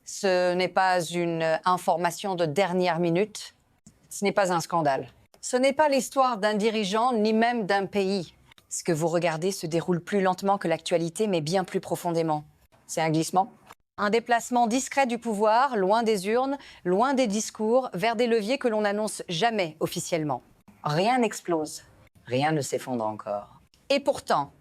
Ce n'est pas une information de dernière minute. Ce n'est pas un scandale. Ce n'est pas l'histoire d'un dirigeant, ni même d'un pays. Ce que vous regardez se déroule plus lentement que l'actualité, mais bien plus profondément. C'est un glissement. Un déplacement discret du pouvoir, loin des urnes, loin des discours, vers des leviers que l'on n'annonce jamais officiellement. Rien n'explose. Rien ne s'effondre encore. Et pourtant,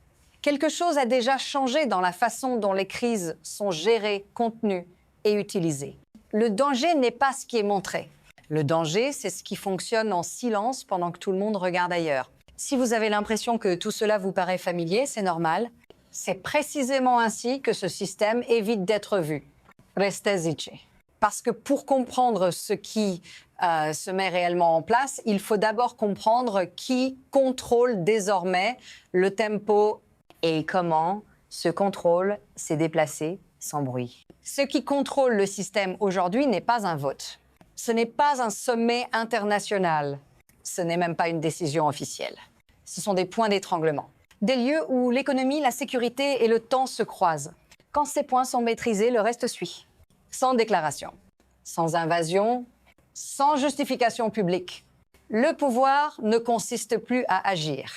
quelque chose a déjà changé dans la façon dont les crises sont gérées, contenues et utilisées. Le danger n'est pas ce qui est montré. Le danger, c'est ce qui fonctionne en silence pendant que tout le monde regarde ailleurs. Si vous avez l'impression que tout cela vous paraît familier, c'est normal. C'est précisément ainsi que ce système évite d'être vu. Restez zici. Parce que pour comprendre ce qui se met réellement en place, il faut d'abord comprendre qui contrôle désormais le tempo et comment ce contrôle s'est déplacé sans bruit. Ce qui contrôle le système aujourd'hui n'est pas un vote. Ce n'est pas un sommet international. Ce n'est même pas une décision officielle. Ce sont des points d'étranglement. Des lieux où l'économie, la sécurité et le temps se croisent. Quand ces points sont maîtrisés, le reste suit. Sans déclaration, sans invasion, sans justification publique. Le pouvoir ne consiste plus à agir.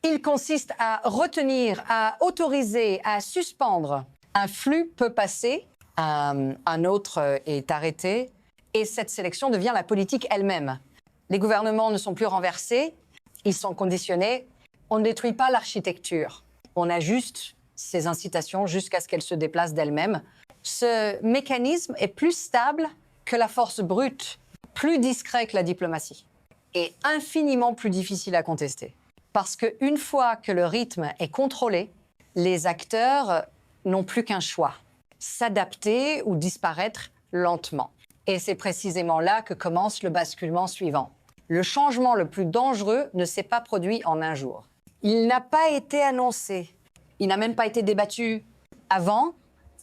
Il consiste à retenir, à autoriser, à suspendre. Un flux peut passer, un autre est arrêté, et cette sélection devient la politique elle-même. Les gouvernements ne sont plus renversés, ils sont conditionnés. On ne détruit pas l'architecture. On ajuste ces incitations jusqu'à ce qu'elles se déplacent d'elles-mêmes. Ce mécanisme est plus stable que la force brute, plus discret que la diplomatie, et infiniment plus difficile à contester. Parce qu'une fois que le rythme est contrôlé, les acteurs n'ont plus qu'un choix, s'adapter ou disparaître lentement. Et c'est précisément là que commence le basculement suivant. Le changement le plus dangereux ne s'est pas produit en un jour. Il n'a pas été annoncé. Il n'a même pas été débattu. Avant,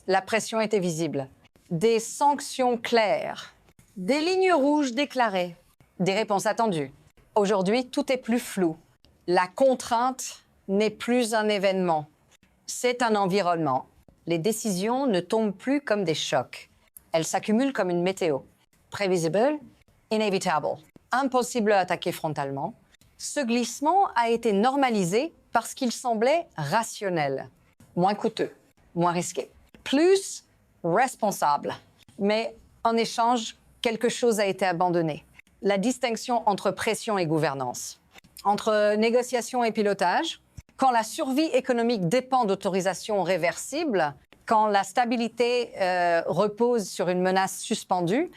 la pression était visible. Des sanctions claires, des lignes rouges déclarées, des réponses attendues. Aujourd'hui, tout est plus flou. La contrainte n'est plus un événement. C'est un environnement. Les décisions ne tombent plus comme des chocs. Elles s'accumulent comme une météo. Prévisible, inévitable. Impossible à attaquer frontalement. Ce glissement a été normalisé parce qu'il semblait rationnel, moins coûteux, moins risqué, plus responsable. Mais en échange, quelque chose a été abandonné. La distinction entre pression et gouvernance, entre négociation et pilotage. Quand la survie économique dépend d'autorisations réversibles, quand la stabilité repose sur une menace suspendue,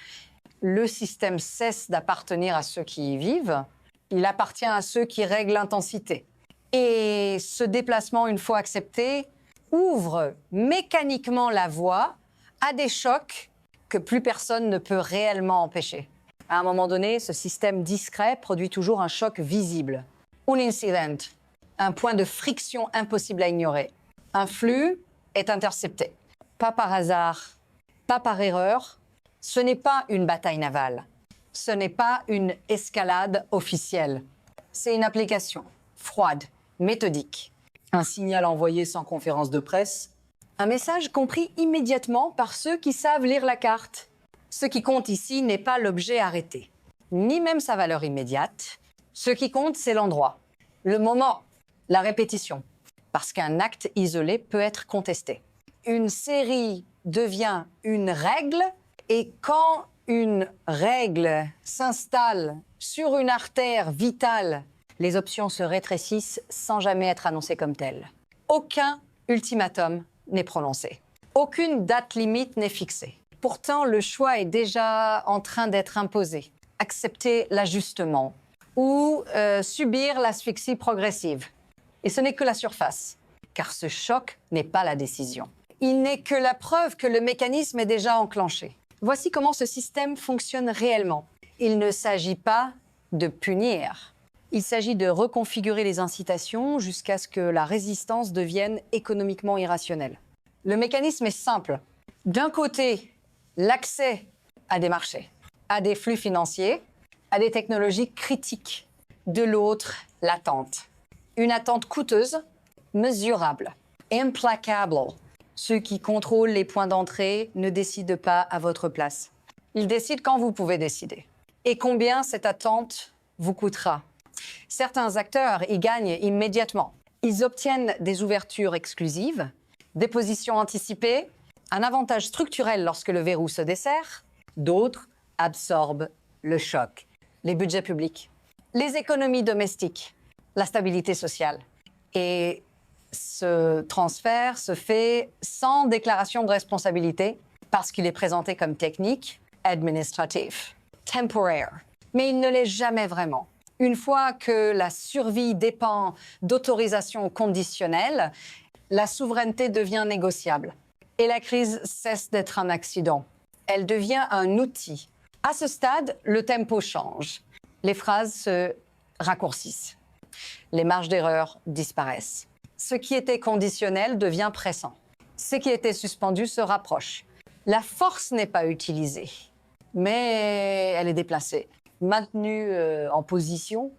le système cesse d'appartenir à ceux qui y vivent. Il appartient à ceux qui règlent l'intensité. Et ce déplacement, une fois accepté, ouvre mécaniquement la voie à des chocs que plus personne ne peut réellement empêcher. À un moment donné, ce système discret produit toujours un choc visible. Un incident, un point de friction impossible à ignorer. Un flux est intercepté. Pas par hasard, pas par erreur. Ce n'est pas une bataille navale. Ce n'est pas une escalade officielle. C'est une application froide, méthodique. Un signal envoyé sans conférence de presse. Un message compris immédiatement par ceux qui savent lire la carte. Ce qui compte ici n'est pas l'objet arrêté, ni même sa valeur immédiate. Ce qui compte, c'est l'endroit, le moment, la répétition. Parce qu'un acte isolé peut être contesté. Une série devient une règle, et quand une règle s'installe sur une artère vitale, les options se rétrécissent sans jamais être annoncées comme telles. Aucun ultimatum n'est prononcé. Aucune date limite n'est fixée. Pourtant, le choix est déjà en train d'être imposé. Accepter l'ajustement ou subir l'asphyxie progressive. Et ce n'est que la surface, car ce choc n'est pas la décision. Il n'est que la preuve que le mécanisme est déjà enclenché. Voici comment ce système fonctionne réellement. Il ne s'agit pas de punir. Il s'agit de reconfigurer les incitations jusqu'à ce que la résistance devienne économiquement irrationnelle. Le mécanisme est simple. D'un côté, l'accès à des marchés, à des flux financiers, à des technologies critiques. De l'autre, l'attente. Une attente coûteuse, mesurable, implacable, Ceux qui contrôlent les points d'entrée ne décident pas à votre place. Ils décident quand vous pouvez décider. Et combien cette attente vous coûtera. Certains acteurs y gagnent immédiatement. Ils obtiennent des ouvertures exclusives, des positions anticipées, un avantage structurel lorsque le verrou se desserre. D'autres absorbent le choc. Les budgets publics, les économies domestiques, la stabilité sociale. Et ce transfert se fait sans déclaration de responsabilité parce qu'il est présenté comme technique, administratif, temporaire. Mais il ne l'est jamais vraiment. Une fois que la survie dépend d'autorisations conditionnelles, la souveraineté devient négociable. Et la crise cesse d'être un accident. Elle devient un outil. À ce stade, le tempo change. Les phrases se raccourcissent. Les marges d'erreur disparaissent. Ce qui était conditionnel devient pressant. Ce qui était suspendu se rapproche. La force n'est pas utilisée, mais elle est déplacée. Maintenue en position,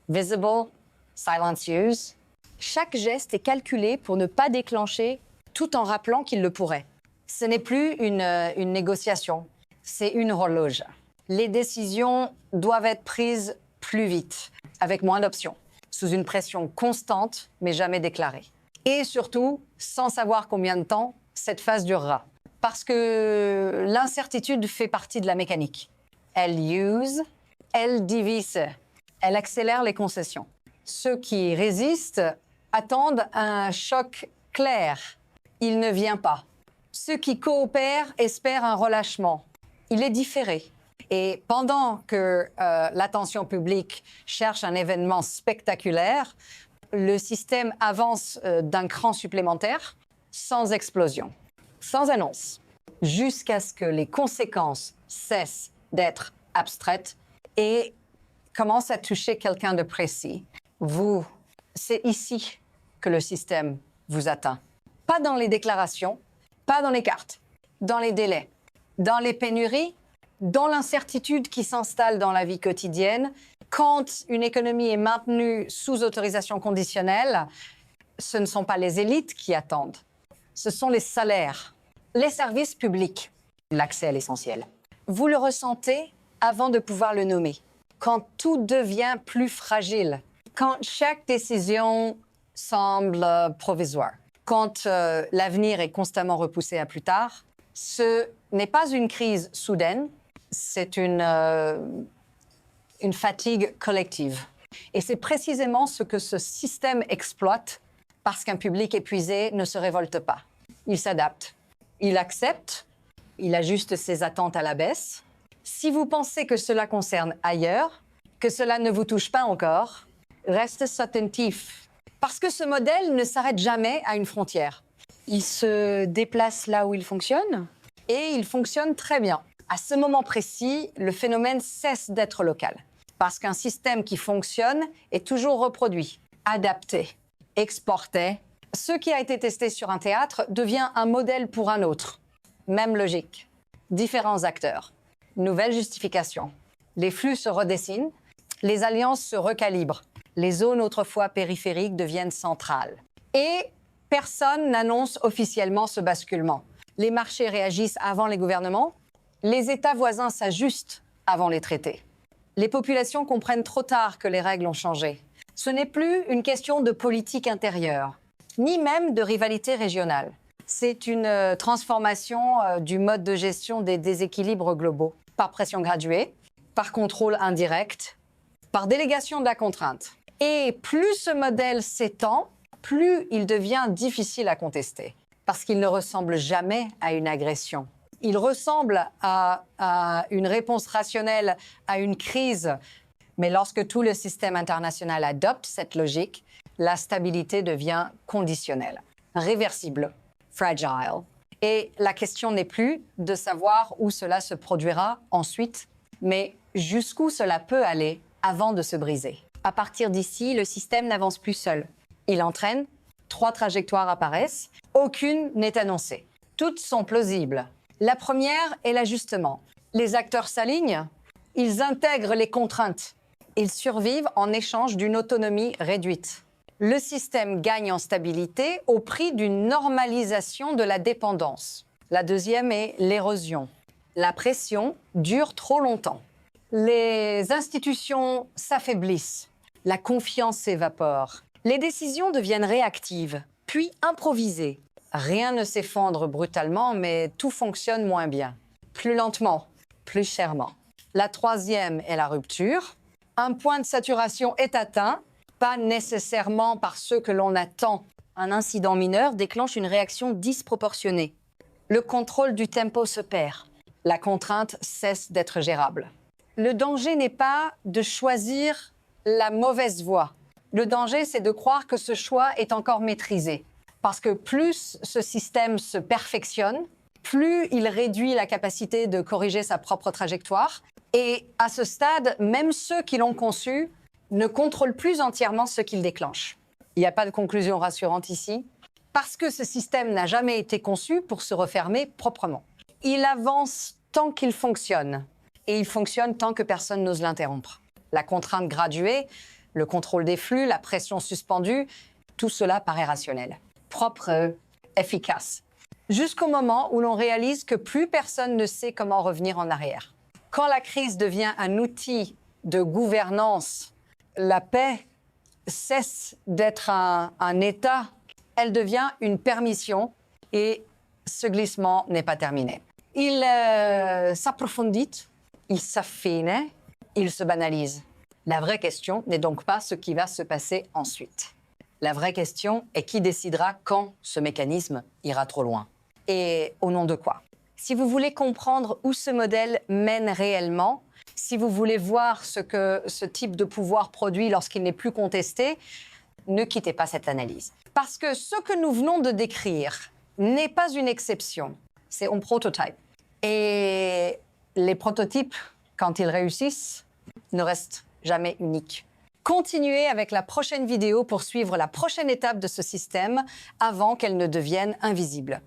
visible, silencieuse. Chaque geste est calculé pour ne pas déclencher tout en rappelant qu'il le pourrait. Ce n'est plus une négociation, c'est une horloge. Les décisions doivent être prises plus vite, avec moins d'options, sous une pression constante, mais jamais déclarée. Et surtout, sans savoir combien de temps cette phase durera. Parce que l'incertitude fait partie de la mécanique. Elle use, elle divise, elle accélère les concessions. Ceux qui résistent attendent un choc clair. Il ne vient pas. Ceux qui coopèrent espèrent un relâchement. Il est différé. Et pendant que l'attention publique cherche un événement spectaculaire, le système avance d'un cran supplémentaire, sans explosion, sans annonce, jusqu'à ce que les conséquences cessent d'être abstraites et commencent à toucher quelqu'un de précis. Vous, c'est ici que le système vous atteint. Pas dans les déclarations, pas dans les cartes, dans les délais, dans les pénuries, dans l'incertitude qui s'installe dans la vie quotidienne. Quand une économie est maintenue sous autorisation conditionnelle, ce ne sont pas les élites qui attendent, ce sont les salaires, les services publics, l'accès à l'essentiel. Vous le ressentez avant de pouvoir le nommer. Quand tout devient plus fragile, quand chaque décision semble provisoire, quand l'avenir est constamment repoussé à plus tard, ce n'est pas une crise soudaine, c'est une fatigue collective. Et c'est précisément ce que ce système exploite parce qu'un public épuisé ne se révolte pas. Il s'adapte, il accepte, il ajuste ses attentes à la baisse. Si vous pensez que cela concerne ailleurs, que cela ne vous touche pas encore, restez attentif. Parce que ce modèle ne s'arrête jamais à une frontière. Il se déplace là où il fonctionne et il fonctionne très bien. À ce moment précis, le phénomène cesse d'être local. Parce qu'un système qui fonctionne est toujours reproduit, adapté, exporté. Ce qui a été testé sur un théâtre devient un modèle pour un autre. Même logique. Différents acteurs. Nouvelle justification. Les flux se redessinent, les alliances se recalibrent. Les zones autrefois périphériques deviennent centrales. Et personne n'annonce officiellement ce basculement. Les marchés réagissent avant les gouvernements. Les États voisins s'ajustent avant les traités. Les populations comprennent trop tard que les règles ont changé. Ce n'est plus une question de politique intérieure, ni même de rivalité régionale. C'est une transformation du mode de gestion des déséquilibres globaux, par pression graduée, par contrôle indirect, par délégation de la contrainte. Et plus ce modèle s'étend, plus il devient difficile à contester, parce qu'il ne ressemble jamais à une agression. Il ressemble à une réponse rationnelle à une crise. Mais lorsque tout le système international adopte cette logique, la stabilité devient conditionnelle, réversible, fragile. Et la question n'est plus de savoir où cela se produira ensuite, mais jusqu'où cela peut aller avant de se briser. À partir d'ici, le système n'avance plus seul. Il entraîne, 3 trajectoires apparaissent, aucune n'est annoncée. Toutes sont plausibles. La première est l'ajustement. Les acteurs s'alignent, ils intègrent les contraintes. Ils survivent en échange d'une autonomie réduite. Le système gagne en stabilité au prix d'une normalisation de la dépendance. La deuxième est l'érosion. La pression dure trop longtemps. Les institutions s'affaiblissent. La confiance s'évapore. Les décisions deviennent réactives, puis improvisées. Rien ne s'effondre brutalement, mais tout fonctionne moins bien. Plus lentement, plus chèrement. La troisième est la rupture. Un point de saturation est atteint, pas nécessairement par ce que l'on attend. Un incident mineur déclenche une réaction disproportionnée. Le contrôle du tempo se perd. La contrainte cesse d'être gérable. Le danger n'est pas de choisir la mauvaise voie. Le danger, c'est de croire que ce choix est encore maîtrisé. Parce que plus ce système se perfectionne, plus il réduit la capacité de corriger sa propre trajectoire. Et à ce stade, même ceux qui l'ont conçu ne contrôlent plus entièrement ce qu'il déclenche. Il n'y a pas de conclusion rassurante ici, parce que ce système n'a jamais été conçu pour se refermer proprement. Il avance tant qu'il fonctionne, et il fonctionne tant que personne n'ose l'interrompre. La contrainte graduée, le contrôle des flux, la pression suspendue, tout cela paraît rationnel, propre, efficace. Jusqu'au moment où l'on réalise que plus personne ne sait comment revenir en arrière. Quand la crise devient un outil de gouvernance, la paix cesse d'être un état, elle devient une permission et ce glissement n'est pas terminé. Il s'approfondit, il s'affine, il se banalise. La vraie question n'est donc pas ce qui va se passer ensuite. La vraie question est qui décidera quand ce mécanisme ira trop loin. Et au nom de quoi? Si vous voulez comprendre où ce modèle mène réellement, si vous voulez voir ce que ce type de pouvoir produit lorsqu'il n'est plus contesté, ne quittez pas cette analyse. Parce que ce que nous venons de décrire n'est pas une exception, c'est un prototype. Et les prototypes, quand ils réussissent, ne restent jamais uniques. Continuez avec la prochaine vidéo pour suivre la prochaine étape de ce système avant qu'elle ne devienne invisible.